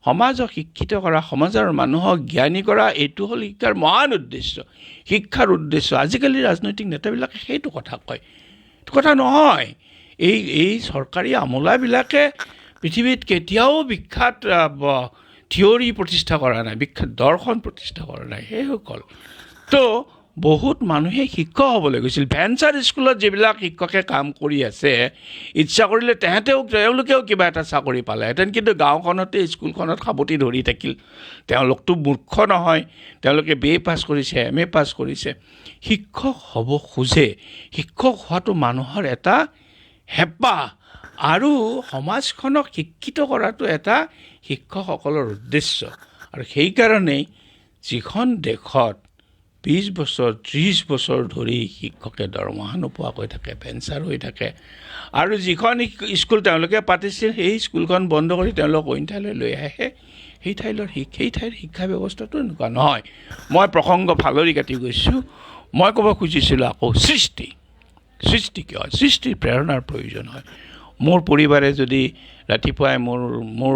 সমাজক শিক্ষিত কৰা, সমাজৰ মানুহক জ্ঞানী কৰা, এইটো হ'ল শিক্ষাৰ মহান উদ্দেশ্য, শিক্ষাৰ উদ্দেশ্য। আজিকালি ৰাজনৈতিক নেতাবিলাকে সেইটো কথা কয়, এইটো কথা নহয়। এই চৰকাৰী আমোলাবিলাকে পৃথিৱীত কেতিয়াও বিখ্যাত থিয়ৰী প্ৰতিষ্ঠা কৰা নাই, বিখ্যাত দৰ্শন প্ৰতিষ্ঠা কৰা নাই সেইসকল। তো বহুত মানুহে শিক্ষক হ'বলৈ গৈছিল। ভেঞ্চাৰ স্কুলত যিবিলাক শিক্ষকে কাম কৰি আছে, ইচ্ছা কৰিলে তেওঁলোকেও কিবা এটা চাকৰি পালেহেঁতেন, কিন্তু গাঁওখনতে স্কুলখনত সাৱটি ধৰি থাকিল। তেওঁলোকতো মূৰ্খ নহয়, তেওঁলোকে BA পাছ কৰিছে, MA পাছ কৰিছে। শিক্ষক হ'ব খোজে, শিক্ষক হোৱাটো মানুহৰ এটা হেঁপাহ, আৰু সমাজখনক শিক্ষিত কৰাটো এটা শিক্ষকসকলৰ উদ্দেশ্য। আৰু সেইকাৰণেই যিখন দেশত 20 বছৰ 30 বছৰ ধৰি শিক্ষকে দৰমহা নোপোৱাকৈ থাকে, ভেঞ্চাৰ হৈ থাকে, আৰু যিখন স্কুল তেওঁলোকে পাতিছিল সেই স্কুলখন বন্ধ কৰি তেওঁলোক অইন ঠাইলৈ লৈ আহে, সেই ঠাইৰ শিক্ষা ব্যৱস্থাটো এনেকুৱা নহয়। মই প্ৰসংগ ফালৰি কাটি গৈছোঁ। মই ক'ব খুজিছিলোঁ আকৌ সৃষ্টি কি হয়, সৃষ্টিৰ প্ৰেৰণাৰ প্ৰয়োজন হয়। মোৰ পৰিবাৰে যদি ৰাতিপুৱাই মোৰ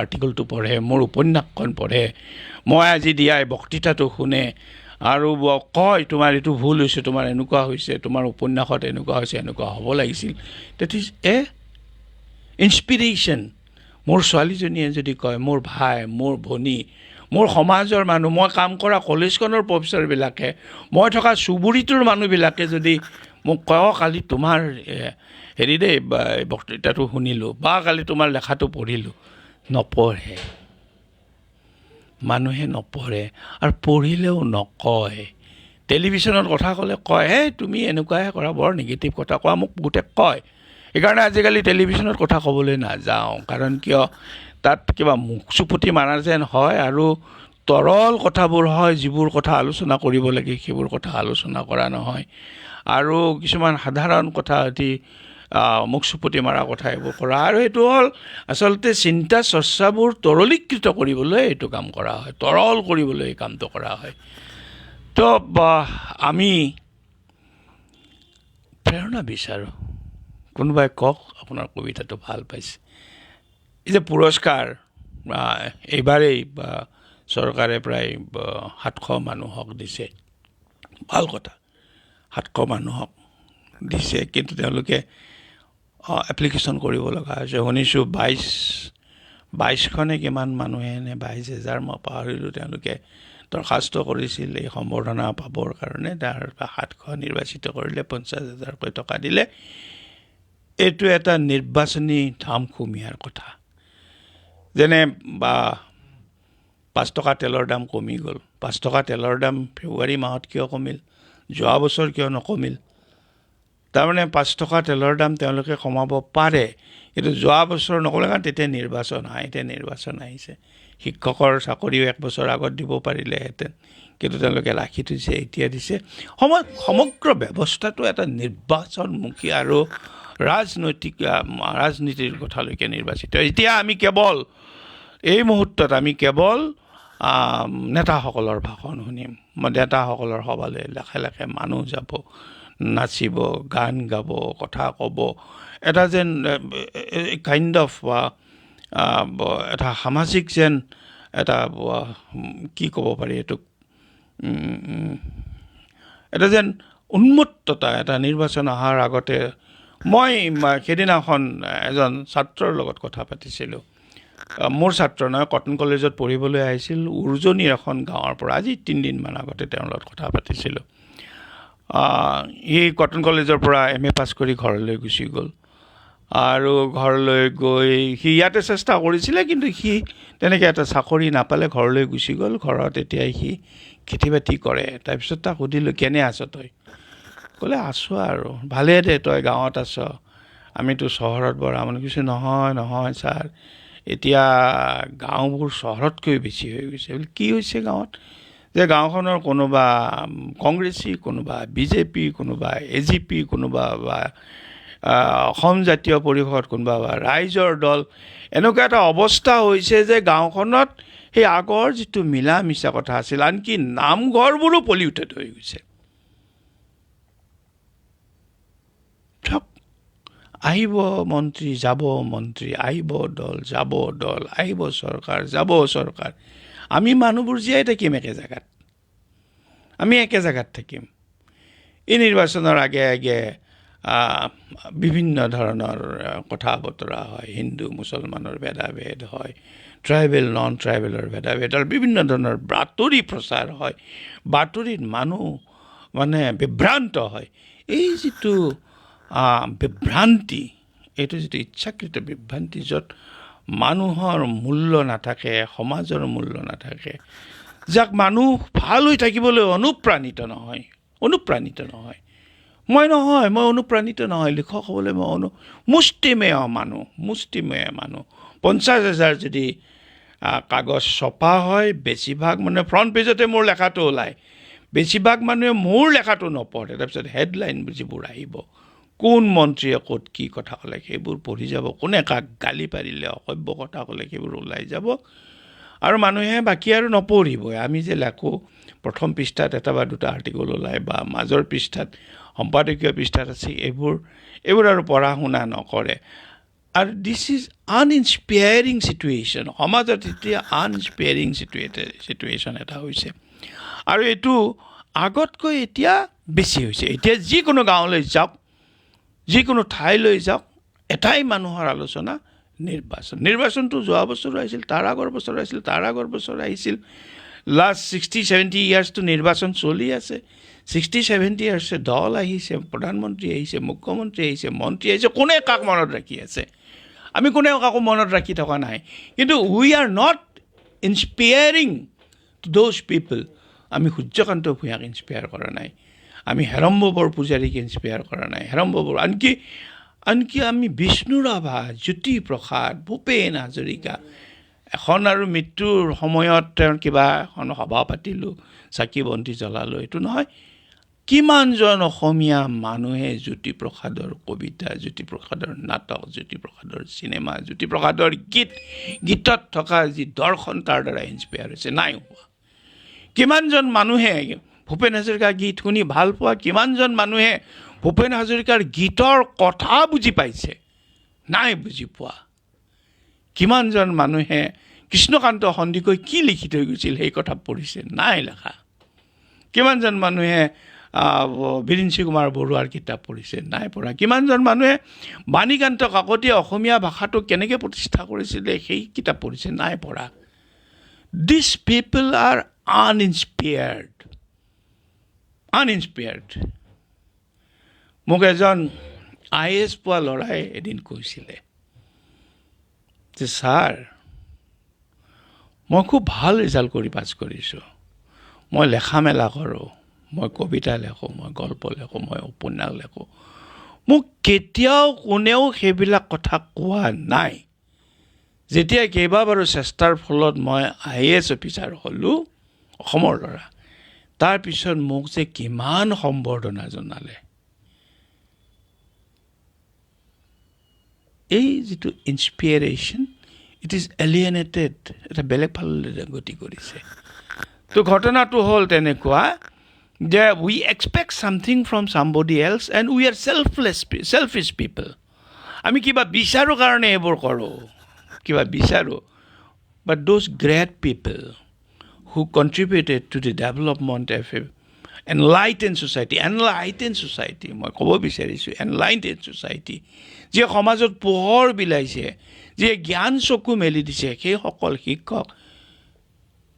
আৰ্টিকলটো পঢ়ে, মোৰ উপন্যাসখন পঢ়ে, মই আজি দিয়া বক্তৃতাটো শুনে আৰু কয় তোমাৰ এইটো ভুল হৈছে, তোমাৰ এনেকুৱা হৈছে, তোমাৰ উপন্যাসত এনেকুৱা হৈছে, এনেকুৱা হ'ব লাগিছিল, ডেট ইজ এ ইনস্পিৰেশ্যন। মোৰ ছোৱালীজনীয়ে যদি কয়, মোৰ ভাই, মোৰ ভনী, মোৰ সমাজৰ মানুহ, মই কাম কৰা কলেজখনৰ প্ৰফেচৰবিলাকে, মই থকা চুবুৰীটোৰ মানুহবিলাকে যদি মোক কয়, কালি তোমাৰ হেৰি দেই বক্তৃতাটো শুনিলোঁ, বা কালি তোমাৰ লেখাটো পঢ়িলোঁ, নপঢ়ে, মানুহে নপঢ়ে, আৰু পঢ়িলেও নকয়। টেলিভিশ্যনত কথা ক'লে কয়, হে তুমি এনেকুৱাহে কৰা, বৰ নিগেটিভ কথা কোৱা, মোক বহুতে কয়। সেইকাৰণে আজিকালি টেলিভিশ্যনত কথা ক'বলৈ নাযাওঁ, কাৰণ কিয় তাত কিবা মুখ চুপতি মাৰা যেন হয়, আৰু তৰল কথাবোৰ হয়, যিবোৰ কথা আলোচনা কৰিব লাগে সেইবোৰ কথা আলোচনা কৰা নহয়, আৰু কিছুমান সাধাৰণ কথা অতি মুখ চুপতি মাৰা কথা এইবোৰ কৰা, আৰু এইটো হ'ল আচলতে চিন্তা চৰ্চাবোৰ তৰলীকৃত কৰিবলৈ এইটো কাম কৰা হয়, তৰল কৰিবলৈ এই কামটো কৰা হয়। তো আমি প্ৰেৰণা বিচাৰোঁ। কোনোবাই কওক আপোনাৰ কবিতাটো ভাল পাইছে। এই যে পুৰস্কাৰ এইবাৰেই চৰকাৰে প্ৰায় 700 মানুহক দিছে, ভাল কথা, 700 মানুহক দিছে, কিন্তু তেওঁলোকে এপ্লিকেশ্যন কৰিব লগা হৈছে। শুনিছোঁ 22খনে কিমান মানুহে নে 22,000 মই পাহৰিলোঁ, তেওঁলোকে দৰখাস্ত কৰিছিল এই সম্বৰ্ধনা পাবৰ কাৰণে। তাৰ 700 নিৰ্বাচিত কৰিলে 50,000কৈ টকা দিলে। এইটো এটা নিৰ্বাচনী ধামখুমীয়াৰ কথা। যেনে 5 টকা তেলৰ দাম কমি গ'ল। 5 টকা তেলৰ দাম ফেব্ৰুৱাৰী মাহত কিয় কমিল, যোৱা বছৰ কিয় নকমিল? তাৰমানে 5 টকা তেলৰ দাম তেওঁলোকে কমাব পাৰে, কিন্তু যোৱা বছৰ নকলে, কাৰণ তেতিয়া নিৰ্বাচন হয়। এতিয়া নিৰ্বাচন আহিছে, শিক্ষকৰ চাকৰিও 1 বছৰ আগত দিব পাৰিলেহেঁতেন, কিন্তু তেওঁলোকে ৰাখি থৈছে, এতিয়া দিছে। সমগ্ৰ ব্যৱস্থাটো এটা নিৰ্বাচনমুখী আৰু ৰাজনীতিৰ কথালৈকে নিৰ্বাচিত। এতিয়া আমি কেৱল এই মুহূৰ্তত নেতাসকলৰ ভাষণ শুনিম। নেতাসকলৰ সভালৈ লাখে লাখে মানুহ যাব, নাচিব, গান গাব, কথা ক'ব, এটা যেন কাইণ্ড অফ এটা সামাজিক যেন এটা কি ক'ব পাৰি এইটোক, এটা যেন উন্মত্ততা, এটা নিৰ্বাচন অহাৰ আগতে। মই সেইদিনাখন এজন ছাত্ৰৰ লগত কথা পাতিছিলোঁ, মোৰ ছাত্ৰ নহয়, কটন কলেজত পঢ়িবলৈ আহিছিল, উজনিৰ এখন গাঁৱৰ পৰা। আজি 3 দিনমান আগতে তেওঁৰ লগত কথা পাতিছিলোঁ। সি কটন কলেজৰ পৰা MA পাছ কৰি ঘৰলৈ গুচি গ'ল, আৰু ঘৰলৈ গৈ সি ইয়াতে চেষ্টা কৰিছিলে, কিন্তু সি তেনেকৈ এটা চাকৰি নাপালে, ঘৰলৈ গুচি গ'ল। ঘৰত এতিয়া সি খেতি বাতি কৰে। তাৰপিছত তাক সুধিলোঁ, কেনে আছ তই? ক'লে, আছোঁ আৰু ভালেই দে, তই গাঁৱত আছ, আমিতো চহৰত বৰ আমনি। কৈছে, নহয় ছাৰ, এতিয়া গাঁওবোৰ চহৰতকৈ বেছি হৈ গৈছে। বোলে কি হৈছে গাঁৱত? যে গাঁওখনৰ কোনোবা কংগ্ৰেছী, কোনোবা BJP, কোনোবা AGP, কোনোবা অসম জাতীয় পৰিষদ, কোনোবা ৰাইজৰ দল, এনেকুৱা এটা অৱস্থা হৈছে যে গাঁওখনত সেই আগৰ যিটো মিলা মিছা কথা আছিল, আনকি নামঘৰবোৰো পলিউটেড হৈ গৈছে। আহিব মন্ত্ৰী যাব মন্ত্ৰী, আহিব দল যাব দল, আহিব চৰকাৰ যাব চৰকাৰ। আমি মানুহবোৰ জীয়াই থাকিম একে জেগাত, আমি একে জেগাত থাকিম। এই নিৰ্বাচনৰ আগে আগে বিভিন্ন ধৰণৰ কথা বতৰা হয়, হিন্দু মুছলমানৰ ভেদাভেদ হয়, ট্ৰাইবেল নন ট্ৰাইবেলৰ ভেদাভেদ আৰু বিভিন্ন ধৰণৰ বাতৰি প্ৰচাৰ হয়, বাতৰিত মানুহ মানে বিভ্ৰান্ত হয়। এই যিটো বিভ্ৰান্তি, এইটো যিটো ইচ্ছাকৃত বিভ্ৰান্তি, য'ত মানুহৰ মূল্য নাথাকে, সমাজৰ মূল্য নাথাকে, যাক মানুহ ভাল হৈ থাকিবলৈ অনুপ্ৰাণিত নহয়। মই অনুপ্ৰাণিত নহয়, লিখক হ'বলৈ মই মুষ্টিমেয় মানুহ। 50,000 যদি কাগজ ছপা হয়, বেছিভাগ মানে ফ্ৰণ্ট পেজতে মোৰ লেখাটো ওলায়, বেছিভাগ মানুহে মোৰ লেখাটো নপঢ়ে। তাৰপিছত হেডলাইন যিবোৰ আহিব, কোন মন্ত্ৰীয়ে ক'ত কি কথা ক'লে সেইবোৰ পঢ়ি যাব, কোনে কাক গালি পাৰিলে, অসভ্য কথা ক'লে সেইবোৰ ওলাই যাব, আৰু মানুহে বাকী আৰু নপঢ়িবই। আমি যে লেখোঁ, প্ৰথম পৃষ্ঠাত এটা বা দুটা আৰ্টিকল ওলায় বা মাজৰ পৃষ্ঠাত সম্পাদকীয় পৃষ্ঠাত আছে, এইবোৰ আৰু পঢ়া শুনা নকৰে। আৰু দিছ ইজ আনইনস্পায়াৰিং চিটুৱেশ্যন। সমাজত এতিয়া আনইনস্পায়াৰিং চিটুৱেশ্যন এটা হৈছে, আৰু এইটো আগতকৈ এতিয়া বেছি হৈছে। এতিয়া যিকোনো গাঁৱলৈ যাওক, যিকোনো ঠাইলৈ যাওক, এটাই মানুহৰ আলোচনা নিৰ্বাচনটো যোৱা বছৰো আহিছিল, তাৰ আগৰ বছৰ আহিছিল। লাষ্ট 60-70 ইয়াৰ্ছটো নিৰ্বাচন চলি আছে। 60-70 ইয়াৰ্ছে দল আহিছে, প্ৰধানমন্ত্ৰী আহিছে, মুখ্যমন্ত্ৰী আহিছে, মন্ত্ৰী আহিছে, কোনে কাক মনত ৰাখি আছে? আমি কোনেও কাকো মনত ৰাখি থকা নাই। কিন্তু we are not inspiring to those people. আমি সূৰ্যকান্ত ভূঞাক ইনস্পায়াৰ কৰা নাই, আমি হেৰম্ব বৰপূজাৰীক ইনস্পায়াৰ কৰা নাই। আনকি আমি বিষ্ণু ৰাভা, জ্যোতি প্ৰসাদ, ভূপেন হাজৰিকা, এখন আৰু মৃত্যুৰ সময়ত তেওঁৰ কিবা এখন সভা পাতিলোঁ, চাকি বন্তি জ্বলালোঁ, এইটো নহয়। কিমানজন অসমীয়া মানুহে জ্যোতিপ্ৰসাদৰ কবিতা, জ্যোতিপ্ৰসাদৰ নাটক, জ্যোতিপ্ৰসাদৰ চিনেমা, জ্যোতিপ্ৰসাদৰ গীতত থকা যি দৰ্শন তাৰ দ্বাৰা ইনস্পায়াৰ হৈছে? নাই হোৱা। কিমানজন মানুহে ভূপেন হাজৰিকাৰ গীত শুনি ভাল পোৱা, কিমানজন মানুহে ভূপেন হাজৰিকাৰ গীতৰ কথা বুজি পাইছে? নাই বুজি পোৱা। কিমানজন মানুহে কৃষ্ণকান্ত সন্দিকৈ কি লিখি থৈ গৈছিল সেই কথা পঢ়িছে? নাই লেখা। কিমানজন মানুহে বিৰিঞ্চি কুমাৰ বৰুৱাৰ কিতাপ পঢ়িছে? নাই পঢ়া। কিমানজন মানুহে বাণীকান্ত কাকতীয়ে অসমীয়া ভাষাটো কেনেকৈ প্ৰতিষ্ঠা কৰিছিলে সেই কিতাপ পঢ়িছে? নাই পঢ়া। দিছ পিপল আৰ আনইনস্পায়াৰ্ড। মোক এজন IAS পোৱা ল'ৰাই এদিন কৈছিলে যে, ছাৰ, মই খুব ভাল ৰিজাল্ট কৰি পাছ কৰিছোঁ, মই লেখা মেলা কৰোঁ, মই কবিতা লেখোঁ, মই গল্প লেখোঁ, মই উপন্যাস লেখোঁ, মোক কেতিয়াও কোনেও সেইবিলাক কথা কোৱা নাই। যেতিয়া কেইবাবাৰো চেষ্টাৰ ফলত মই IAS অফিচাৰ হ'লোঁ, অসমৰ ল'ৰা, তাৰপিছত মোক যে কিমান সম্বৰ্ধনা জনালে। এই যিটো ইনস্পিৰেশ্যন, ইট ইজ এলিয়েনেটেড, এটা বেলেগ ফাললৈ গতি কৰিছে। তো ঘটনাটো হ'ল তেনেকুৱা যে we expect something from somebody else and we are selfish people. আমি কিবা বিচাৰোঁ কাৰণে এইবোৰ কৰোঁ, কিবা বিচাৰোঁ। But those great people who contributed to the development of a enlightened society, মই ক'ব বিচাৰিছোঁ enlightened society, যিয়ে সমাজত পোহৰ বিলাইছে, যিয়ে জ্ঞান চকু মেলি দিছে, সেইসকল শিক্ষক,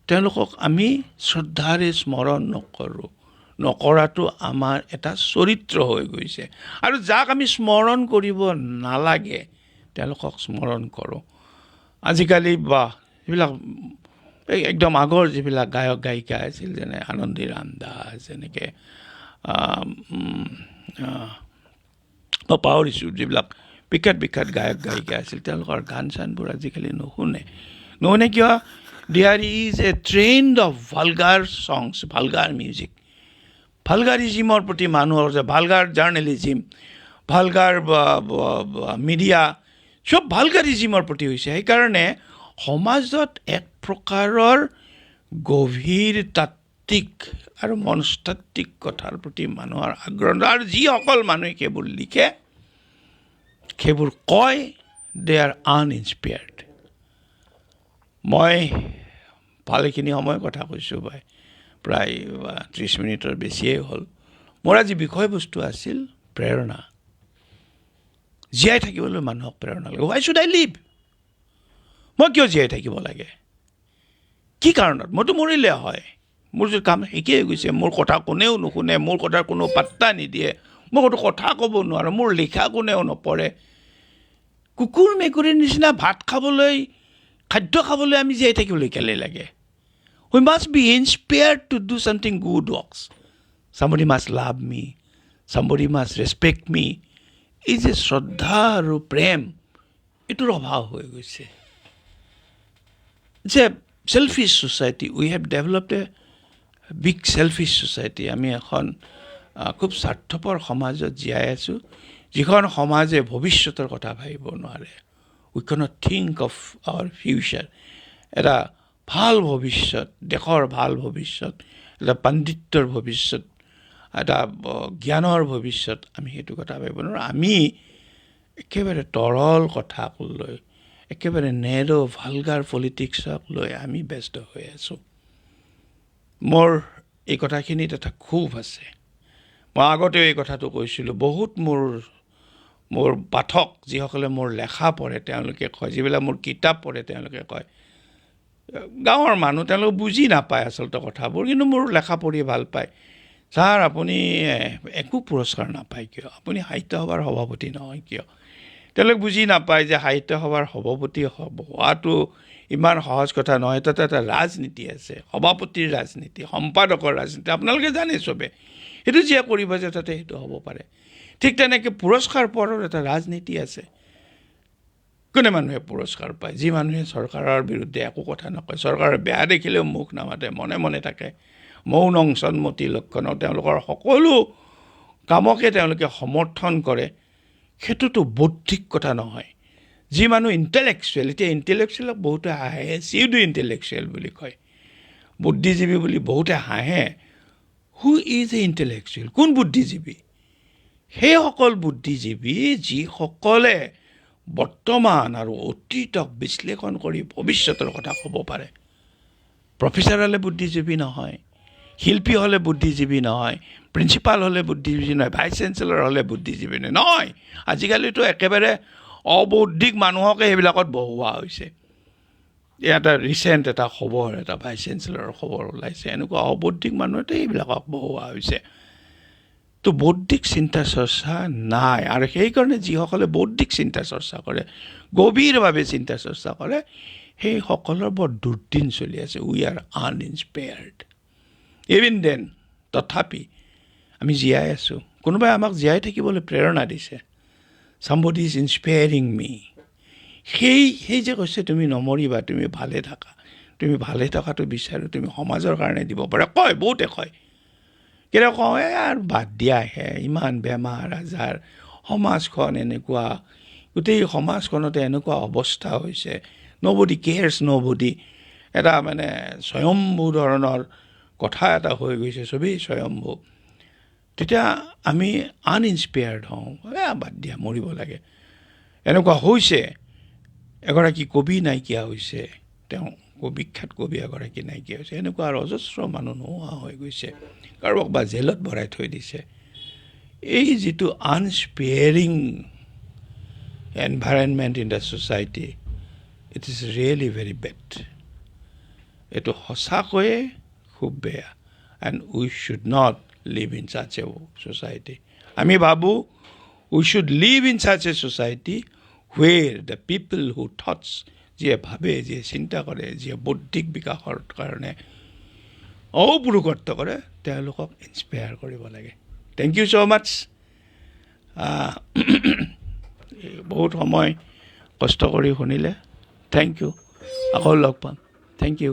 তেওঁলোকক আমি শ্ৰদ্ধাৰে স্মৰণ নকৰাটো আমাৰ এটা চৰিত্ৰ হৈ গৈছে। আৰু যাক আমি স্মৰণ কৰিব নালাগে তেওঁলোকক স্মৰণ কৰোঁ। আজিকালি এইবিলাক একদম আগৰ যিবিলাক গায়ক গায়িকা আছিল, যেনে আনন্দী ৰাম দাস, যেনেকৈ পাহৰিছোঁ, যিবিলাক বিখ্যাত গায়ক গায়িকা আছিল, তেওঁলোকৰ গান চানবোৰ আজিকালি নুশুনে কিয়? There is a trend of vulgar songs, vulgar music, ভালগাৰিজিমৰ প্ৰতি মানুহৰ যে ভালগাৰ জাৰ্নেলিজিম, ভালগাৰ মিডিয়া, চব ভালগাৰিজিমৰ প্ৰতি হৈছে। সেইকাৰণে সমাজত এক প্ৰকাৰৰ গভীৰ তাত্ত্বিক আৰু মনস্তাত্ত্বিক কথাৰ প্ৰতি মানুহৰ আগ্ৰহ, আৰু যিসকল মানুহে সেইবোৰ লিখে সেইবোৰ কয় দে আৰ আনইনস্পায়াৰ্ড মই ভালেখিনি সময় কথা কৈছোঁ প্ৰায় 30 মিনিটৰ বেছিয়ে হ'ল মোৰ আজি বিষয়বস্তু আছিল প্ৰেৰণা জীয়াই থাকিবলৈ মানুহক প্ৰেৰণা লাগে why should I live মই কিয় জীয়াই থাকিব লাগে কি কাৰণত মইতো মৰিলে হয় মোৰ যে কাম শিকিয়ে গৈছে মোৰ কথা কোনেও নুশুনে মোৰ কথাৰ কোনো পাত্তা নিদিয়ে মই কোনো কথা ক'ব নোৱাৰো মোৰ লিখা কোনেও নপঢ়ে কুকুৰ মেকুৰীৰ নিচিনা ভাত খাবলৈ খাদ্য খাবলৈ আমি জীয়াই থাকিবলৈ কেলে লাগে we must be inspired to do something good works somebody must love me somebody must respect me এই যে শ্ৰদ্ধা আৰু প্ৰেম এটোৰ অভাৱ হৈ গৈছে যে selfish society we have developed a big selfish society আমি এখন খুব স্বাৰ্থপৰ সমাজত জীয়াই আছো যিখন সমাজে ভৱিষ্যতৰ কথা ভাবিব নোৱাৰে we cannot think of our future এটা ভাল ভৱিষ্যত দেশৰ ভাল ভৱিষ্যত এটা পণ্ডিতৰ ভৱিষ্যত এটা জ্ঞানৰ ভৱিষ্যত আমি সেইটো কথা ভাবিব নোৱাৰো আমি একেবাৰে তৰল কথা লৈ একেবাৰে নেৰো ভালগাৰ পলিটিক্সক লৈ আমি ব্যস্ত হৈ আছো মোৰ এই কথাখিনিত এটা খুব আছে মই আগতে এই কথাটো কৈছিলোঁ বহুত মোৰ পাঠক যিসকলে মোৰ লেখা পঢ়ে তেওঁলোকে কয় যিবিলাক মোৰ কিতাপ পঢ়ে তেওঁলোকে কয় গাঁৱৰ মানুহ তেওঁলোকে বুজি নাপায় আচলতে কথাবোৰ কিন্তু মোৰ লেখা পঢ়ি ভাল পায় ছাৰ আপুনি একো পুৰস্কাৰ নাপায় কিয় আপুনি সাহিত্য সভাৰ সভাপতি নহয় কিয় তেওঁলোকে বুজি নাপায় যে সাহিত্য সভাৰ সভাপতি হোৱাটো ইমান সহজ কথা নহয় তাতে এটা ৰাজনীতি আছে সভাপতিৰ ৰাজনীতি সম্পাদকৰ ৰাজনীতি আপোনালোকে জানে চবে সেইটো যিয়ে কৰিব যে তাতে সেইটো হ'ব পাৰে ঠিক তেনেকৈ পুৰস্কাৰ পোৱাৰ এটা ৰাজনীতি আছে কোনে মানুহে পুৰস্কাৰ পায় যি মানুহে চৰকাৰৰ বিৰুদ্ধে একো কথা নকয় চৰকাৰৰ বেয়া দেখিলেও মুখ নামাতে মনে মনে থাকে মৌনং সন্মতি লক্ষণ তেওঁলোকৰ সকলো কামকে তেওঁলোকে সমৰ্থন কৰে সেইটোতো বৌদ্ধিক কথা নহয় যি মানুহ ইণ্টেলেকচুৱেল এতিয়া ইণ্টেলেকচুৱেলক বহুতে হাঁহে চিউডো ইণ্টেলেকচুৱেল বুলি কয় বুদ্ধিজীৱী বুলি বহুতে হাঁহে হু ইজ এ ইণ্টেলেকচুৱেল কোন বুদ্ধিজীৱী সেইসকল বুদ্ধিজীৱী যিসকলে বৰ্তমান আৰু অতীতক বিশ্লেষণ কৰি ভৱিষ্যতৰ কথা ক'ব পাৰে প্ৰফেচাৰ হ'লে বুদ্ধিজীৱী নহয় শিল্পী হ'লে বুদ্ধিজীৱী নহয় প্ৰিন্সিপাল হ'লে বুদ্ধিজীৱী নহয় ভাইচ চেঞ্চেলৰ হ'লে বুদ্ধিজীৱী নহয় আজিকালিতো একেবাৰে অবৌদ্ধিক মানুহকে সেইবিলাকত বহুৱা হৈছে এটা ৰিচেণ্ট এটা খবৰ এটা ভাইচ চেঞ্চেলৰৰ খবৰ ওলাইছে এনেকুৱা অবৌদ্ধিক মানুহতে এইবিলাকক বহুৱা হৈছে তো বৌদ্ধিক চিন্তা চৰ্চা নাই আৰু সেইকাৰণে যিসকলে বৌদ্ধিক চিন্তা চৰ্চা কৰে গভীৰভাৱে চিন্তা চৰ্চা কৰে সেইসকলৰ বৰ দুৰ্দিন চলি আছে উই আৰ আনইনস্পায়াৰ্ড ইভিন দেন তথাপি আমি জীয়াই আছোঁ কোনোবাই আমাক জীয়াই থাকিবলৈ প্ৰেৰণা দিছে somebody is inspiring me সেই যে কৈছে তুমি নমৰিবা তুমি ভালে থাকা তুমি ভালে থকাটো বিচাৰোঁ তুমি সমাজৰ কাৰণে দিব পাৰা কয় বহুতে কয় কেতিয়া কয় আৰু বাদ দিয়াহে ইমান বেমাৰ আজাৰ সমাজখন এনেকুৱা গোটেই সমাজখনতে এনেকুৱা অৱস্থা হৈছে nobody cares nobody এটা মানে স্বয়ম্ভু ধৰণৰ কথা এটা হৈ গৈছে চবেই স্বয়ম্ভু তেতিয়া আমি আনইনস্পায়াৰ্ড হওঁ বাদ দিয়া মৰিব লাগে এনেকুৱা হৈছে এগৰাকী কবি নাইকিয়া হৈছে তেওঁ বিখ্যাত কবি এগৰাকী নাইকিয়া হৈছে এনেকুৱা অজস্ৰ মানুহ নোহোৱা হৈ গৈছে কাৰোবাক বা জেলত ভৰাই থৈ দিছে এই যিটো unsparing environment in the society it is really very bad এইটো সঁচাকৈয়ে খুব বেয়া and we should not live in such a society আমি ভাবোঁ we should live in such a society where the people who thoughts যিয়ে ভাবে যিয়ে চিন্তা কৰে যিয়ে বৌদ্ধিক বিকাশৰ কাৰণে অপুৰুকৰ্ত কৰে তেওঁলোকক ইনস্পায়াৰ কৰিব লাগে থেংক ইউ ছ' মাছ বহুত সময় কষ্ট কৰি শুনিলে থেংক ইউ আকৌ লগ পাম থেংক ইউ